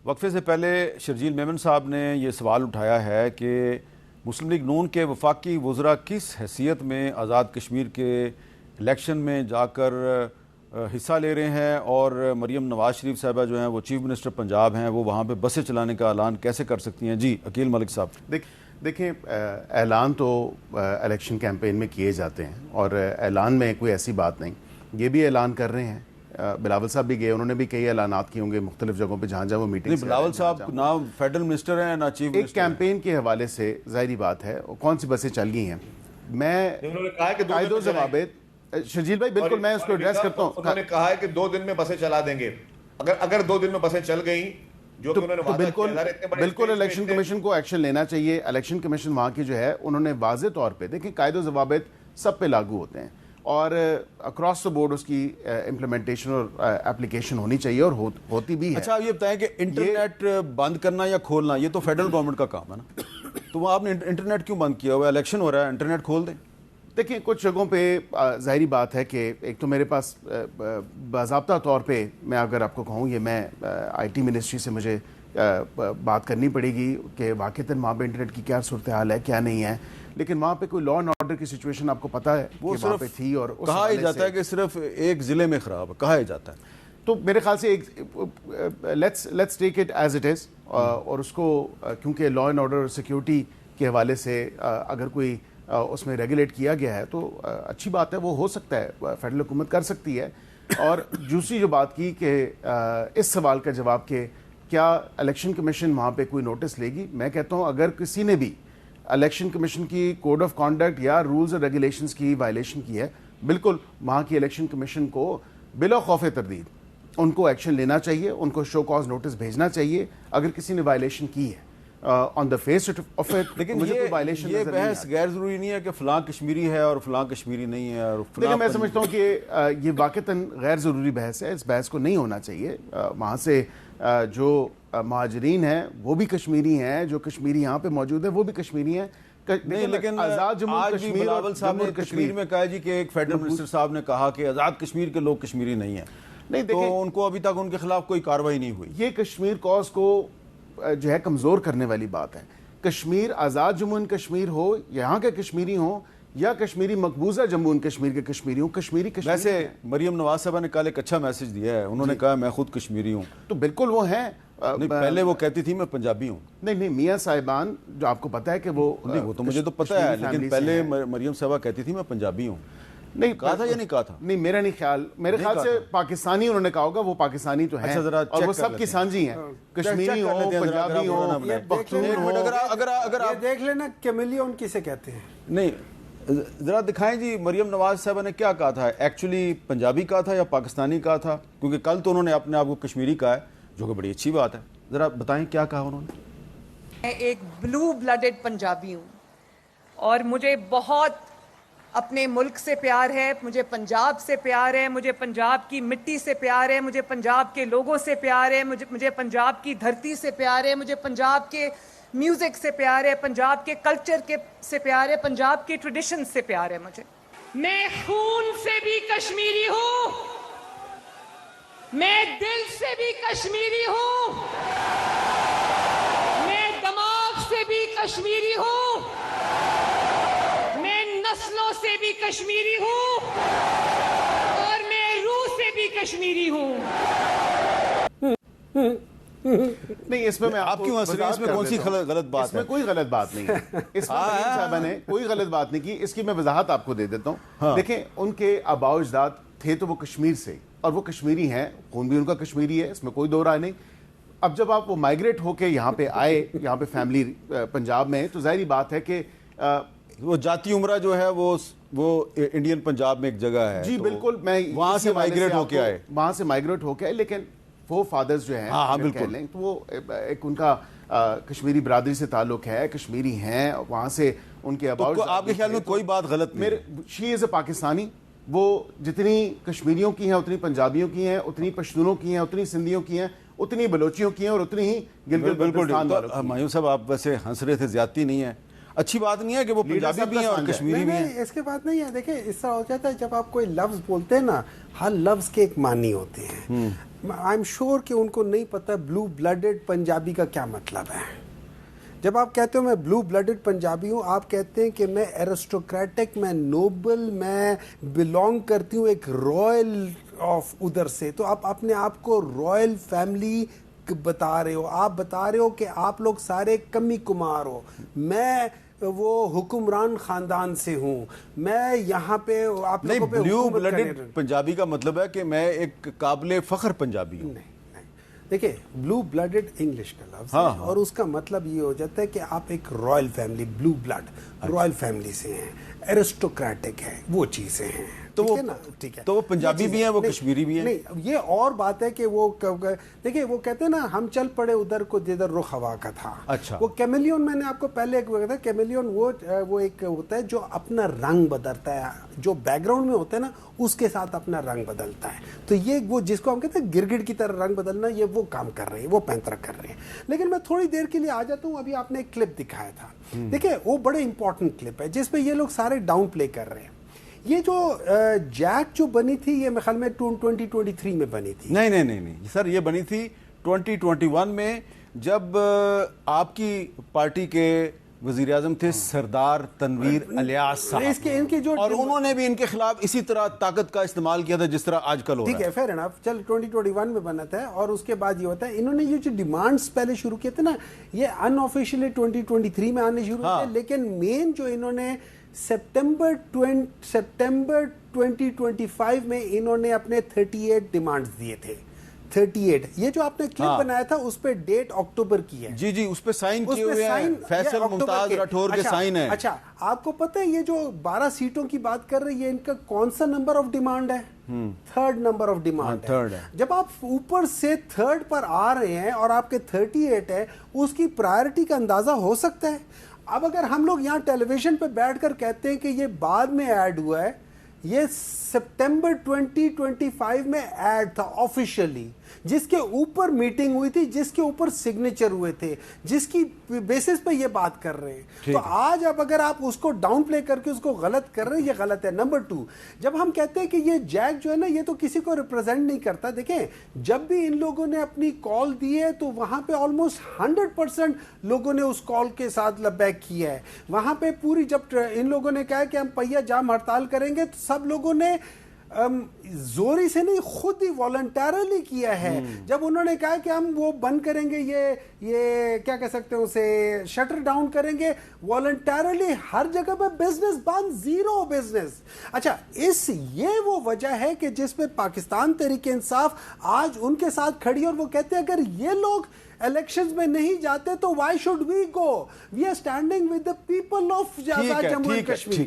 وقفے سے پہلے شرجیل میمن صاحب نے یہ سوال اٹھایا ہے کہ مسلم لیگ نون کے وفاقی وزراء کس حیثیت میں آزاد کشمیر کے الیکشن میں جا کر حصہ لے رہے ہیں، اور مریم نواز شریف صاحبہ جو ہیں وہ چیف منسٹر پنجاب ہیں، وہ وہاں پہ بسیں چلانے کا اعلان کیسے کر سکتی ہیں؟ جی عقیل ملک صاحب۔ دیکھیں، اعلان تو الیکشن کیمپین میں کیے جاتے ہیں، اور اعلان میں کوئی ایسی بات نہیں، یہ بھی اعلان کر رہے ہیں۔ بلاول صاحب بھی گئے، انہوں نے بھی کئی اعلانات کیے ہوں گے مختلف جگہوں پہ جہاں جہاں وہ میٹنگ۔ بلاول صاحب نہ فیڈرل منسٹر ہیں نہ چیف منسٹر۔ ایک کیمپین کے حوالے سے ظاہری بات ہے کون سی بسیں چل گئی ہیں، میں قائد و ضوابط شرجیل بھائی بالکل میں اس کو ایڈریس کرتا ہوں۔ انہوں نے کہا ہے کہ 2 دن میں بسیں چلا دیں گے، اگر 2 دن میں بسیں چل گئیں جو کہ انہوں نے وعدہ کیا، بالکل الیکشن کمیشن کو ایکشن لینا چاہیے۔ الیکشن کمیشن وہاں کی جو ہے انہوں نے واضح طور پہ، دیکھیں قائد و ضوابط سب پہ لاگو ہوتے ہیں اور اکراس دا بورڈ اس کی امپلیمنٹیشن اور اپلیکیشن ہونی چاہیے، اور ہوتی بھی ہے۔ اچھا یہ بتائیں کہ انٹرنیٹ بند کرنا یا کھولنا یہ تو فیڈرل گورنمنٹ کا کام ہے نا، تو وہ آپ نے انٹرنیٹ کیوں بند کیا ہوا ہے؟ الیکشن ہو رہا ہے، انٹرنیٹ کھول دیں۔ دیکھیں کچھ جگہوں پہ ظاہری بات ہے کہ ایک تو میرے پاس باضابطہ طور پہ میں اگر آپ کو کہوں، یہ میں آئی ٹی منسٹری سے مجھے بات کرنی پڑے گی کہ واقعتاً وہاں پہ انٹرنیٹ کی کیا صورتحال ہے کیا نہیں ہے، لیکن وہاں پہ کوئی لا اینڈ آرڈر کی سچویشن آپ کو پتہ ہے وہ وہاں پہ تھی، اور کہا ہی جاتا ہے کہ صرف ایک ضلع میں خراب ہے، کہا ہی جاتا ہے۔ تو میرے خیال سے let's take it as it is, اور اس کو کیونکہ لا اینڈ آرڈر اور سیکیورٹی کے حوالے سے اگر کوئی اس میں ریگولیٹ کیا گیا ہے تو اچھی بات ہے، وہ ہو سکتا ہے، فیڈرل حکومت کر سکتی ہے۔ اور دوسری جو بات کی کہ اس سوال کا جواب کہ کیا الیکشن کمیشن وہاں پہ کوئی نوٹس لے گی، میں کہتا ہوں اگر کسی نے بھی الیکشن کمیشن کی کوڈ آف کانڈکٹ یا رولز اور ریگولیشنز کی وائلیشن کی ہے، بالکل وہاں کی الیکشن کمیشن کو بلا خوف تردید ان کو ایکشن لینا چاہیے، ان کو شو کاز نوٹس بھیجنا چاہیے اگر کسی نے وائلیشن کی ہے آن دا فیس آف اٹ۔ لیکن یہ بحث غیر ضروری نہیں ہے کہ فلاں کشمیری ہے اور فلاں کشمیری نہیں ہے، اور لیکن میں سمجھتا ہوں کہ یہ واقعتاً غیر ضروری بحث ہے، اس بحث کو نہیں ہونا چاہیے۔ وہاں سے جو مہاجرین ہیں وہ بھی کشمیری ہیں، جو کشمیری یہاں پہ موجود ہیں وہ بھی کشمیری ہیں۔ لیکن آزاد جموں کشمیر، بلاول صاحب نے کشمیر میں کہا جی کہ ایک فیڈرل منسٹر صاحب نے کہا کہ آزاد کشمیر کے لوگ کشمیری نہیں ہیں، نہیں تو ان کو ابھی تک ان کے خلاف کوئی کارروائی نہیں ہوئی۔ یہ کشمیر کاز کو جو ہے کمزور کرنے والی بات ہے۔ کشمیر آزاد جموں اینڈ کشمیر ہو، یہاں کے کشمیری ہوں یا کشمیری مقبوضہ جموں اینڈ کشمیر کے کشمیری ہوں، کشمیری ویسے مریم نواز صاحبہ نے کل ایک اچھا میسج دیا ہے، انہوں نے کہا میں خود کشمیری ہوں۔ تو بالکل وہ ہیں، پہلے وہ کہتی تھی میں پنجابی ہوں۔ نہیں میاں صاحبان جو آپ کو پتا ہے کہ وہ تو مجھے تو پتا ہے، لیکن پہلے مریم صاحبہ کہتی تھی میں پنجابی ہوں۔ نہیں کہا تھا یا نہیں کہا تھا؟ نہیں میرا نہیں خیال، میرے خیال سے پاکستانی انہوں نے کہا ہوگا، وہ پاکستانی تو ہیں اور وہ سب کی سانجی ہیں، کشمیری ہوں، پنجابی ہوں، پختون ہوں۔ اگر آپ دیکھ لینا کیمیلیون کسے کہتے ہیں؟ نہیں ذرا دکھائیں جی مریم نواز صاحبہ نے کیا کہا تھا، ایکچولی پنجابی کہا تھا یا پاکستانی کہا تھا؟ کیونکہ کل تو انہوں نے اپنے آپ کو کشمیری کہا ہے، جو کہ بڑی اچھی بات ہے، ذرا بتائیں کیا کہا انہوں نے۔ میں ایک بلو بلڈڈ پنجابی ہوں اور مجھے بہت اپنے ملک سے پیار ہے، مجھے پنجاب سے پیار ہے، مجھے پنجاب کی مٹی سے پیار ہے، مجھے پنجاب کے لوگوں سے پیار ہے، مجھے پنجاب کی دھرتی سے پیار ہے، مجھے پنجاب کے میوزک سے پیار ہے، پنجاب کے کلچر سے پیار ہے، پنجاب کی ٹریڈیشن سے پیار ہے مجھے۔ میں خون سے بھی کشمیری ہوں، میں دل سے بھی کشمیری ہوں، میں دماغ سے بھی کشمیری ہوں، میں نسلوں سے بھی کشمیری ہوں، اور میں روح سے بھی کشمیری ہوں۔ نہیں اس میں آپ کیوں ہنس رہے ہیں؟ اس میں کون سی غلط بات ہے؟ اس میں کوئی غلط بات نہیں ہے، اس میں مریم صاحبہ نے کوئی غلط بات نہیں کی، اس کی میں وضاحت آپ کو دے دیتا ہوں۔ دیکھیں ان کے آباء و اجداد تھے تو وہ کشمیر سے، اور وہ کشمیری ہیں، خون بھی ان کا کشمیری ہے، اس میں کوئی دو رائے نہیں۔ اب جب آپ وہ مائیگریٹ ہو کے یہاں پہ آئے، یہاں پہ فیملی پنجاب میں، تو ظاہری بات ہے کہ وہ جاتی عمرہ جو ہے وہ انڈین پنجاب میں ایک جگہ ہے، جی بالکل، میں وہاں سے مائیگریٹ ہو کے آئے، وہاں سے مائیگریٹ ہو کے آئے، لیکن وہ فادرز جو ہیں بالکل، تو وہ ایک ان کا کشمیری برادری سے تعلق ہے، کشمیری ہیں، وہاں سے ان کے آباء و اجداد۔ آپ کے خیال میں کوئی بات غلط نہیں؟ شی از اے پاکستانی، وہ جتنی کشمیریوں کی ہیں اتنی پنجابیوں کی ہیں، اتنی پشتونوں کی ہیں، اتنی سندھیوں کی ہیں، اتنی بلوچیوں کی ہیں، اور اتنی ہی گلگت بلتستان والوں کی ہیں۔ مایوں صاحب آپ ویسے ہنس رہے تھے، زیادتی نہیں ہے۔ اچھی بات نہیں ہے کہ وہ پنجابی بھی ہیں اور کشمیری بھی ہیں؟ نہیں، اس کے بعد نہیں ہے. دیکھیں اس طرح ہو جاتا ہے جب آپ کوئی لفظ بولتے ہیں نا، ہر لفظ کے ایک معنی ہوتے ہیں. آئی ایم شیور کہ ان کو نہیں پتہ بلو بلڈڈ پنجابی کا کیا مطلب ہے. جب آپ کہتے ہو میں بلو بلڈڈ پنجابی ہوں، آپ کہتے ہیں کہ میں ایرسٹوکریٹک، میں نوبل، میں بلونگ کرتی ہوں ایک رائل آف ادھر سے، تو آپ اپنے آپ کو رائل فیملی بتا رہے ہو. آپ بتا رہے ہو کہ آپ لوگ سارے کمی کمار ہو. میں وہ حکمران خاندان سے ہوں، میں یہاں پہ آپ نہیں، لوگوں پہ بلیو حکومت بلڈڈ کرنے. پنجابی کا مطلب ہے کہ میں ایک قابل فخر پنجابی ہوں. نہیں، دیکھیں بلو بلڈڈ انگلش کا لفظ ہے، اور اس کا مطلب یہ ہو جاتا ہے کہ آپ ایک رائل فیملی، بلو بلڈ رائل فیملی سے ہیں، ایرسٹوکریٹک ہے، وہ چیزیں ہیں. تو وہ ٹھیک ہے نا؟ ٹھیک ہے، تو وہ پنجابی بھی ہیں، وہ نہیں، کشمیری بھی ہیں. نہیں، یہ اور بات ہے کہ وہ دیکھیں وہ کہتے ہیں نا ہم چل پڑے ادھر کو جدھر رخ ہوا کا تھا. اچھا، وہ کیمیلیون میں نے آپ کو پہلے ایک بتایا، کیمیلیون وہ ایک ہوتا ہے جو اپنا رنگ بدلتا ہے، جو بیک گراؤنڈ میں ہوتا ہے نا اس کے ساتھ اپنا رنگ بدلتا ہے. تو یہ وہ جس کو ہم کہتے ہیں گرگٹ کی طرح رنگ بدلنا، یہ وہ کام کر رہے ہیں، وہ پینترا کر رہے ہیں. لیکن میں تھوڑی دیر کے لیے آ جاتا ہوں. ابھی آپ نے ایک کلپ دکھایا تھا، دیکھیں وہ بڑے امپورٹنٹ کلپ ہے جس پہ یہ لوگ سارے ڈاؤن پلے کر رہے ہیں. یہ جو جیک جو بنی تھی یہ میرے خیال میں 2023 میں بنی تھی. نہیں سر، یہ بنی تھی 2021 میں، جب آپ کی پارٹی کے وزیر اعظم تھے سردار تنویر الیاس صاحب، ان کے جو اور انہوں نے بھی ان کے خلاف اسی طرح طاقت کا استعمال کیا تھا جس طرح آج کل ہو رہا ہے. ٹھیک ہے، فیئر انف. چل 2021 میں بنا تھا، اور اس کے بعد یہ ہوتا ہے انہوں نے یہ جو ڈیمانڈز پہلے شروع کیے تھے نا، یہ ان آفیشیلی 2023 میں آنے شروع ہوتے، لیکن مین جو انہوں نے سپٹمبر 2025 میں انہوں نے اپنے 38 ڈیمانڈز دیے تھے. 38 یہ جو آپ نے کلپ بنایا تھا اس پہ ڈیٹ اکتوبر کی ہے. جی اس پہ سائن کیے ہوئے ہیں فیصل ممتاز راٹھور کے سائن ہیں. اچھا، آپ کو پتہ ہے یہ جو 12 سیٹوں کی بات کر رہی ہے ان کا کون سا نمبر آف ڈیمانڈ ہے؟ 3rd نمبر آف ڈیمانڈ ہے. جب آپ اوپر سے 3rd پر آ رہے ہیں اور آپ کے 38 ہے، اس کی پرائرٹی کا اندازہ ہو سکتا ہے. اب اگر ہم لوگ یہاں ٹیلی ویژن پہ بیٹھ کر کہتے ہیں کہ یہ بعد میں ایڈ ہوا ہے، یہ سپٹمبر 2025 میں ایڈ تھا آفیشیلی، جس کے اوپر میٹنگ ہوئی تھی، جس کے اوپر سگنیچر ہوئے تھے، جس کی بیسس پہ یہ بات کر رہے ہیں. تو آج اب اگر آپ اس کو ڈاؤن پلے کر کے اس کو غلط کر رہے ہیں، یہ غلط ہے. نمبر 2، جب ہم کہتے ہیں کہ یہ جیک جو ہے نا یہ تو کسی کو ریپرزینٹ نہیں کرتا، دیکھیں جب بھی ان لوگوں نے اپنی کال دی ہے تو وہاں پہ آلموسٹ 100% لوگوں نے اس کال کے ساتھ لبیک کیا ہے. وہاں پہ پوری جب ان لوگوں نے کہا کہ ہم پہیا جام ہڑتال کریں گے تو سب لوگوں نے زوری سے نہیں، خود ہی والنٹیرلی کیا ہے. جب انہوں نے کہا کہ ہم وہ بند کریں گے، یہ کیا کہہ سکتے ہیں اسے، شٹر ڈاؤن کریں گے، والنٹیرلی ہر جگہ پہ بزنس بند، زیرو بزنس. اچھا، یہ وہ وجہ ہے کہ جس پہ پاکستان تحریک انصاف آج ان کے ساتھ کھڑی، اور وہ کہتے ہیں اگر یہ لوگ الیکشنز میں نہیں جاتے تو why should we go, we are standing with the people of Jammu and Kashmir.